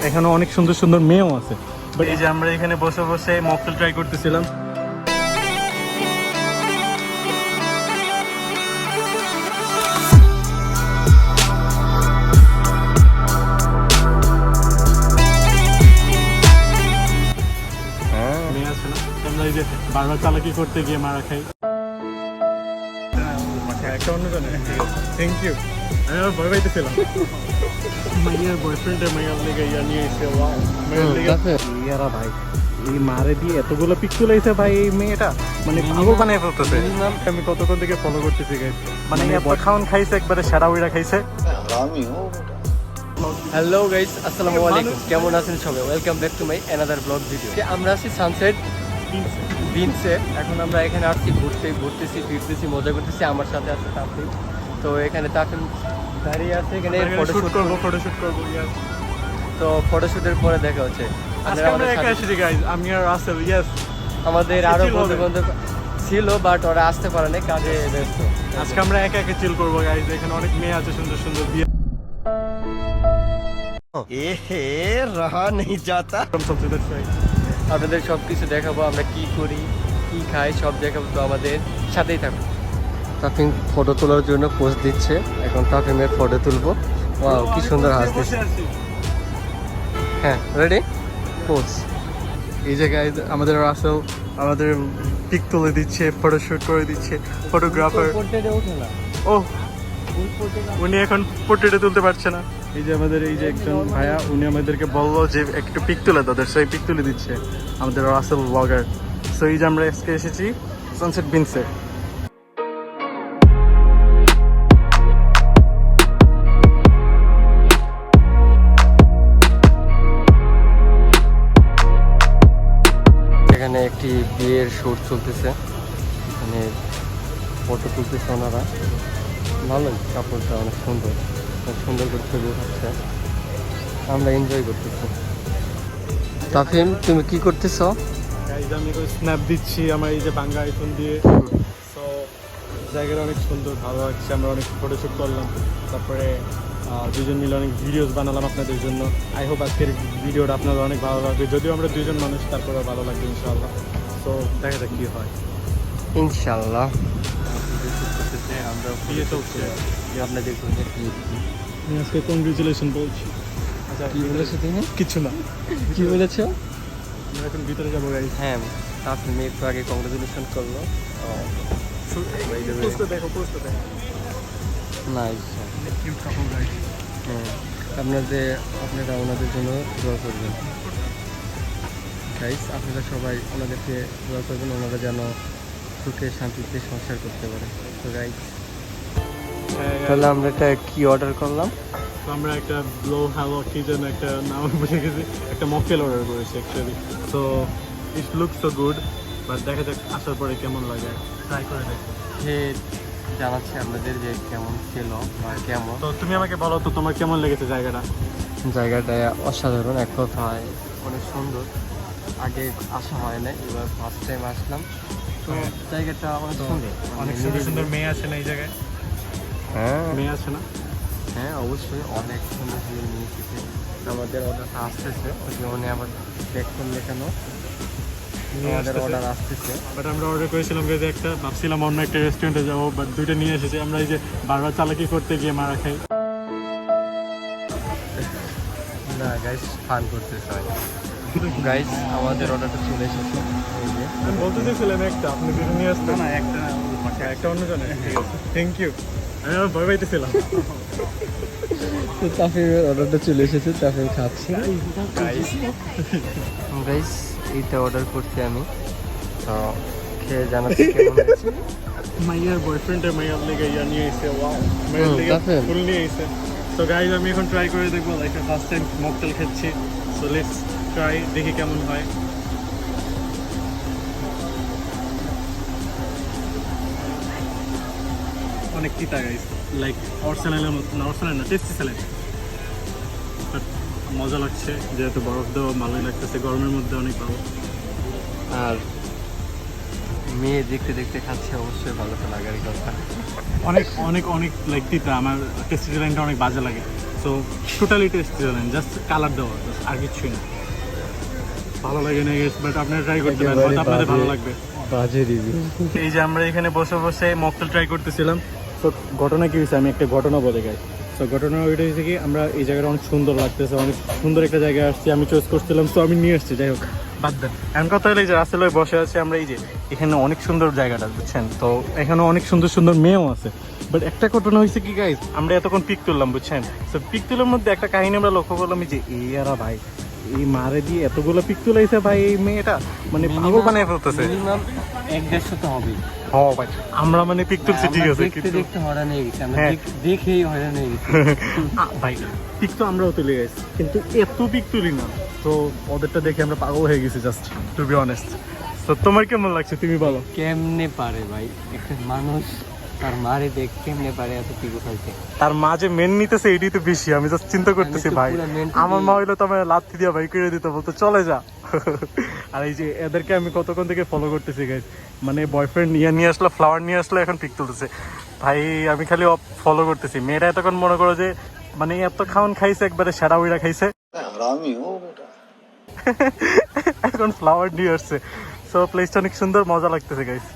এখানে অনেক সুন্দর সুন্দর মেয়েও আছে। বাট এই যে আমরা এখানে বসে বসে মকটেল ট্রাই করতেছিলাম। মেয়ে আছে না, আমরা এই যে বারবার চালাকি করতে গিয়ে মারা খাই। একটা অন্য জানে, থ্যাংক ইউ। আমি আবার ভয় পাইতেছিলাম। মাইয়ার বয়ফ্রেন্ডের মাইয়ার লেগে ইয়া নিয়ে এসে ইয়ারা ভাই এই মারে দিয়ে এতগুলো পিক তুলাইছে ভাই এই মেয়েটা, মানে পাগল বানিয়ে ফেলতেছে। আমি কতক্ষণ থেকে ফলো করতেছি গাইস, মানে এত খাওন খাইছে একবারে সেরা উইরা খাইছে। হ্যালো গাইস, আসসালামু আলাইকুম। কেমন আছেন সবাই? Welcome back to my another blog video. আমরা আছি সানসেট বিনসে। এখন আমরা এখানে আসছি ঘুরতেছি ফিরতেছি, মজা করতেছি। আমার সাথে আছে তাফিম। তো এখানে তাফিম দাঁড়িয়ে আছে, এখানে ফটোশুট করবো। তো ফটোশুটের পরে দেখা হচ্ছে। আমি আর রাসেল, ইয়েস আমাদের আরো বন্ধু-বান্ধব ছিল, বাট ওরা আসতে পারে না, কাজে ব্যস্ত। আজকে আমরা একা একা চিল করবো গাইস। এখানে অনেক মেয়ে আছে সুন্দর সুন্দর, বিয়ে রহা নেই যাতা। আপনাদের সব কিছু দেখাবো, আমরা কি করি কি খাই সব দেখাবো। তো আমাদের সাথেই থাকবো। তাফিম ফটো তোলার জন্য পোজ দিচ্ছে। এখন তাফিমের ফটো তুলবো। ওয়াও, কি সুন্দর হাসছে। হ্যাঁ, রেডি, পোজ। এই জায়গায় আমাদের রাসেল আমাদের পিক তুলে দিচ্ছে, ফটোশুট করে দিচ্ছে, ফটোগ্রাফার। ও উনি এখন পোর্ট্রেটে তুলতে পারছে না। এই যে আমাদের এই যে একজন ভাইয়া, উনি আমাদেরকে বললো যে একটু পিক তুলে তাদের, সেই পিক তুলে দিচ্ছে আমাদের রাসেল ব্লগার। সো এই যে আমরা আজকে এসেছি সানসেট বিনসে। এখানে একটি বিয়ের শুট চলতেছে, এখানে ফটো তুলতেছে ওনারা। ভালোই, কাপড়টা অনেক সুন্দর করে ছবি উঠাচ্ছে, আমরা এনজয় করতেছি। তাফিম, তুমি কি করতেছ? আমি স্ন্যাপ দিচ্ছি আমার এই যে বাংলা আইফোন দিয়ে। সো জায়গাটা অনেক সুন্দর, ভালো লাগছে। আমরা অনেক ফটোশ্যুট করলাম, তারপরে দুজন মিলে অনেক ভিডিওস বানালাম আপনাদের জন্য। আই হোপ আজকের ভিডিওটা আপনাদের অনেক ভালো লাগবে। যদিও আমরা দুজন মানুষ, তারপরে ভালো লাগবে ইনশাআল্লাহ। তো দেখা যাক কী হয় ইনশাআল্লাহ। আমরা বিয়ে চলছে আপনাদের আমি আজকে কংগ্রেচুলেশন বলছি। আচ্ছা, কি বলেছো তুমি? কিছু না। কি বলেছো? আমরা এখন ভিতরে যাবো গাইস। হ্যাঁ, তাফিম একটু আগে কংগ্রেচুলেশন করলো। দেখো নাইস। Cute couple guys. হ্যাঁ, আপনারা ওনাদের জন্য দোয়া করবেন গাইস। আপনারা সবাই ওনাদেরকে দোয়া করবেন, ওনারা যেন সুখে শান্তিতে সংসার করতে পারে। তো গাইস, তাহলে আমরা এটা কি অর্ডার করলাম? তো আমরা একটা ব্লো হ্যালো কি যেন একটা নাম বুঝে গেছি, একটা মকটেল অর্ডার করেছি actually. So it looks so good, but দেখা যাক আসার পরে কেমন লাগে, ট্রাই করে দেখো। সে জানাচ্ছি আপনাদের যে কেমন ছিল বা কেমন। তো তুমি আমাকে বলো তো তোমার কেমন লেগেছে জায়গাটা? জায়গাটা অসাধারণ, এক কথায় অনেক সুন্দর। আগে আসা হয় না, এবার ফার্স্ট টাইম আসলাম। তো জায়গাটা অনেক সুন্দর, অনেক সুন্দর সুন্দর মেয়ে আছে না এই জায়গায়? হ্যাঁ, মেয়ে আছে না? হ্যাঁ অবশ্যই, অনেক সুন্দর সুন্দর নিয়ে এসেছে। আমাদের অর্ডারটা আসতেছে, উনি আবার ব্যাক করলে কেন, আমাদের অর্ডার আসতেছে। বাট আমরা অর্ডার করেছিলাম যে একটা, ভাবছিলাম অন্য একটা রেস্টুরেন্টে যাবো, বাট দুইটা নিয়ে এসেছি। আমরা এই যে বারবার চালাকি করতে গিয়ে মারা খাই। না গাইস, ফান করতে চাই গাইস। আমাদের অর্ডারটা চলে এসেছে। এই যে আমি বলতে চাইছিলাম একটা, আপনি দুটো নিয়ে আসতেন। না একটা অন্য জানে। Thank you. আমি আবার ভয় পাইতেছিলাম। তো তাফিমের অর্ডারটা চলে এসেছে, তাফিম খাচ্ছি। গাইস, এইটা অর্ডার করছি আমি, তো খেয়ে জানাচ্ছি কেমন হয়েছে। মাইয়ার বয়ফ্রেন্ডের মাইয়ার লেগে ইয়া নিয়ে এসে, ওয়াও, মাইয়ার লেগে ফুল নিয়ে এসে। তো গাইজ আমি এখন ট্রাই করে দেখবো, লাইফে ফার্স্ট টাইম মকটেল খাচ্ছি। সো লেটস ট্রাই, দেখি কেমন হয়। অনেক তিতা গাইজ, লাইক অরসানেলের মতো না, অরসানেল না, টেস্টি স্যালাড। বাট মজা লাগছে, যেহেতু বরফ দেওয়া ভালোই লাগতেছে, গরমের মধ্যে অনেক ভালো। আর মেয়ে দেখতে দেখতে খাচ্ছে, অবশ্যই ভালো তো লাগারই কথা। অনেক অনেক অনেক লাইক তিতা, আমার টেস্টি স্যালাডটা অনেক বাজে লাগে। সো টোটালি টেস্টি জানেন, জাস্ট কালার দেওয়া, just আর কিছুই না। ভালো লাগে না গেছে, বাট আপনারা ট্রাই করতে পারেন, হয়তো আপনাদের ভালো লাগবে। বাজে রিভিউ। এই যে আমরা এখানে বসে বসে মকটেল ট্রাই করতেছিলাম। তো ঘটনা কি হয়েছে, আমি একটা ঘটনা বলে গাই। তো ঘটনা ওইটা হয়েছে কি, আমরা এই জায়গাটা অনেক সুন্দর লাগতেছে, অনেক সুন্দর একটা জায়গায় আসছি, আমি চয়েস করছিলাম, তো আমি নিয়ে আসছি। যাই হোক, বাদ দেন। এমন কথা হলো, এই যে রাসেল ভাই বসে আছে, আমরা এই যে এখানে অনেক সুন্দর জায়গাটা, বুঝছেন? তো এখানে অনেক সুন্দর সুন্দর মেয়েও আছে। বাট একটা ঘটনা হয়েছে কি গাইজ, আমরা এতক্ষণ পিক তুললাম, বুঝছেন? তো পিক তুলার মধ্যে একটা কাহিনী আমরা লক্ষ্য করলাম, যে এই আর ভাই এই মারে দিয়ে এতগুলো পিক তুলাইছে ভাই, এই মেয়েটা মানে পাগল বানিয়ে ফেলতেছে। মিনিমাম 1-150 তো হবেই। হ্যাঁ ভাই, আমরা মানে পিক তুলছি ঠিক আছে, দেখতে কিন্তু দেখতে হয়রান হয়ে গেছি আমরা, হ্যাঁ। দেখেই হয়রান হয়ে গেছি। ভাই পিক তো আমরাও তুলে গেছি, কিন্তু এত পিক তুলি না। তো ওদেরটা দেখে আমরা পাগল হয়ে গেছি, জাস্ট টু বি অনেস্ট। তো তোমার কেমন লাগছে, তুমি বলো? কেমনে পারে ভাই একটা মানুষ তার মারে দেখ কেমনে পারে এত পিকু খাইতে? তার মা যে মেন নিতেছে এটাই তো বেশি, আমি জাস্ট চিন্তা করতেছি তো ভাই, পুরা main to আমার be- মা হইলো তো আমার লাথি দিয়া ভাই করে দিত, বলতো চলে যা। আর এই যে এদেরকে আমি কতক্ষণ থেকে ফলো করতেছি গাইজ, মানে বয়ফ্রেন্ড নিয়ে আসলো, ফ্লাওয়ার নিয়ে আসলো, এখন পিক তুলতেছে ভাই। আমি খালি ফলো করতেছি। মেয়েরা এতক্ষণ মনে করো যে মানে এত খাওয়ান খাইছে, একবারে সেরা উইরা খাইছে, এখন ফ্লাওয়ার নিয়ে আসছে। সো প্লেসটা অনেক সুন্দর, মজা লাগতেছে গাইজ।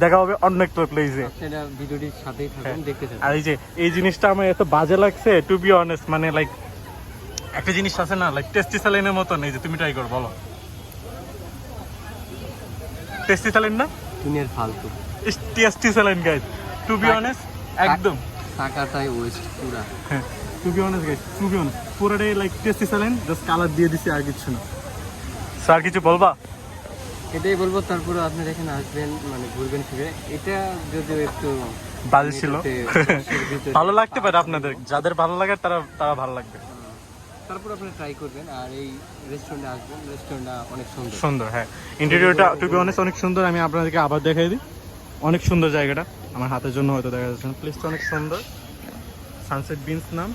দেখা হবে অন্য একটা প্লেসে। সেটা ভিডিওটির সাথেই থাকুন, দেখতে থাকুন। আর এই যে এই জিনিসটা আমার এত বাজে লাগছে, টু বি অনেস্ট, মানে লাইক একটা জিনিস আছে না, লাইক টেস্টি স্যালাইনের মতন। এই যে তুমি ট্রাই করো, বলো টেস্টি স্যালাইন না? দিনের ফালতু tasty saline guys, to be honest, একদম টাকাটাই ওয়েস্ট পুরা। হ্যাঁ, to be honest guys, to be honest, পুরোটাই like tasty saline, just colour দিয়ে দিছি, আর কিছু না। স্যার কিছু বলবা? এটাই বলবো, তারপরে আপনারা এখানে আসবেন, মানে ঘুরবেন ফিরে। এটা যদিও একটু বাজে ছিল, এটাতে ভিতরে ভালো লাগতে পারে আপনাদের, যাদের ভালো লাগে তারা ভালো লাগবে। তারপর আপনারা ট্রাই করবেন। আর এই রেস্টুরেন্টে আসবেন, রেস্টুরেন্টটা অনেক সুন্দর। সুন্দর, হ্যাঁ, ইন্টেরিয়রটা টু বি অনেস্ট অনেক সুন্দর। আমি আপনাদেরকে আবার দেখাই দিই, অনেক সুন্দর জায়গাটা। আমার হাতের জন্য হয়তো দেখা যাচ্ছে না, প্লেসটা অনেক সুন্দর, সানসেট বিনস নাম।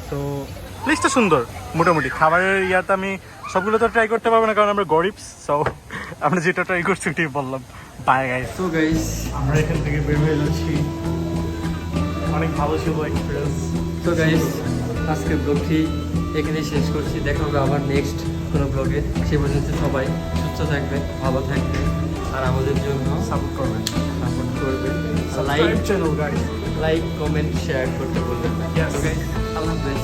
তো প্লেসটা সুন্দর মোটামুটি। খাবারের ইয়াতে আমি সবগুলো তো ট্রাই করতে পারবো না, কারণ আমরা গরিব। সো আমরা যেটা ট্রাই করছি ওটাই বললাম। Bye guys. তো গাইস, আমরা এখান থেকে বের হয়ে যাচ্ছি, অনেক ভালো ছিল এক্সপিরিয়েন্স। তো গাইস আজকের ব্লগটি এখানেই শেষ করছি। দেখা হবে আবার নেক্সট কোনো ব্লগে। সে পর্যন্ত সবাই সুস্থ থাকবেন, ভালো থাকবেন, আর আমাদের জন্য সাপোর্ট করবেন, like channel guys. Like comment share করতে বলবেন না। Yes. তো গাইস, আল্লাহ হাফেজ।